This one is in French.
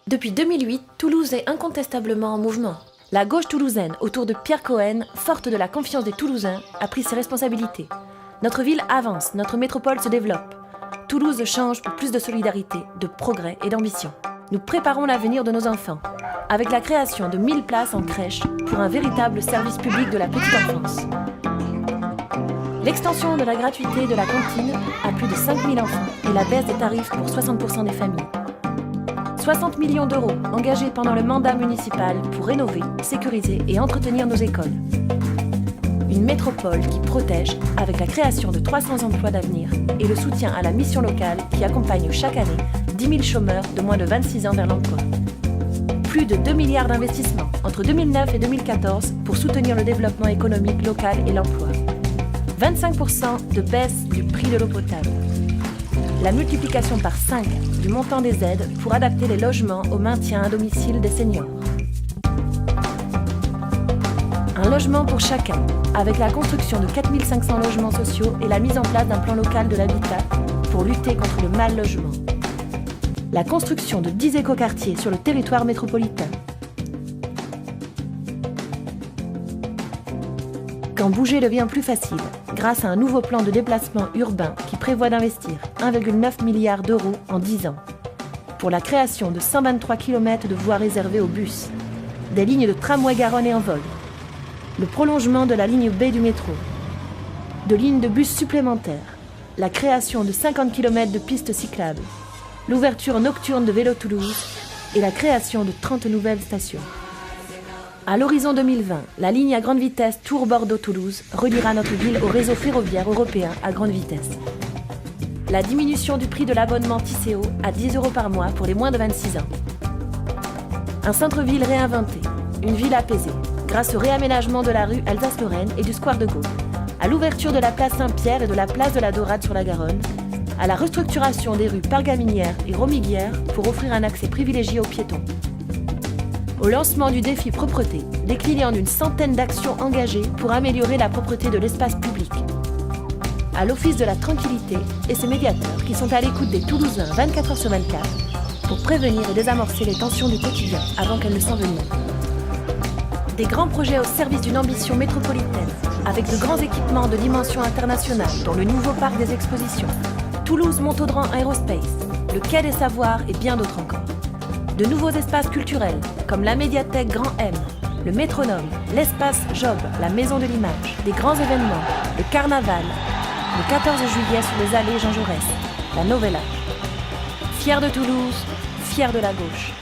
Depuis 2008, Toulouse est incontestablement en mouvement. La gauche toulousaine, autour de Pierre Cohen, forte de la confiance des Toulousains, a pris ses responsabilités. Notre ville avance, notre métropole se développe. Toulouse change pour plus de solidarité, de progrès et d'ambition. Nous préparons l'avenir de nos enfants, avec la création de 1000 places en crèche pour un véritable service public de la petite enfance. L'extension de la gratuité de la cantine à plus de 5000 enfants et la baisse des tarifs pour 60% des familles. 60 millions d'euros engagés pendant le mandat municipal pour rénover, sécuriser et entretenir nos écoles. Une métropole qui protège avec la création de 300 emplois d'avenir et le soutien à la mission locale qui accompagne chaque année 10 000 chômeurs de moins de 26 ans vers l'emploi. Plus de 2 milliards d'investissements entre 2009 et 2014 pour soutenir le développement économique local et l'emploi. 25% de baisse du prix de l'eau potable. La multiplication par 5 du montant des aides pour adapter les logements au maintien à domicile des seniors. Un logement pour chacun, avec la construction de 4500 logements sociaux et la mise en place d'un plan local de l'habitat pour lutter contre le mal-logement. La construction de 10 écoquartiers sur le territoire métropolitain. Quand bouger devient plus facile, grâce à un nouveau plan de déplacement urbain qui prévoit d'investir 1,9 milliard d'euros en 10 ans, pour la création de 123 km de voies réservées aux bus, des lignes de tramway Garonne et Envol, le prolongement de la ligne B du métro, de lignes de bus supplémentaires, la création de 50 km de pistes cyclables, l'ouverture nocturne de Vélo Toulouse et la création de 30 nouvelles stations. À l'horizon 2020, la ligne à grande vitesse Tours-Bordeaux-Toulouse reliera notre ville au réseau ferroviaire européen à grande vitesse. La diminution du prix de l'abonnement Tisséo à 10 € par mois pour les moins de 26 ans. Un centre-ville réinventé, une ville apaisée, grâce au réaménagement de la rue Alsace-Lorraine et du square de Gaulle, à l'ouverture de la place Saint-Pierre et de la place de la Dorade sur la Garonne, à la restructuration des rues Pargaminière et Romiguière pour offrir un accès privilégié aux piétons. Au lancement du défi propreté, décliné d'une centaine d'actions engagées pour améliorer la propreté de l'espace public. À l'Office de la tranquillité et ses médiateurs qui sont à l'écoute des Toulousains 24 h sur 24 pour prévenir et désamorcer les tensions du quotidien avant qu'elles ne s'enveniment. Des grands projets au service d'une ambition métropolitaine, avec de grands équipements de dimension internationale, dont le nouveau parc des expositions, Toulouse-Montaudran Aerospace, le Quai des Savoirs et bien d'autres encore. De nouveaux espaces culturels, comme la médiathèque Grand M, le Métronome, l'espace Job, la Maison de l'Image, des grands événements, le Carnaval, le 14 juillet sur les allées Jean Jaurès, la Novella. Fier de Toulouse, fier de la gauche.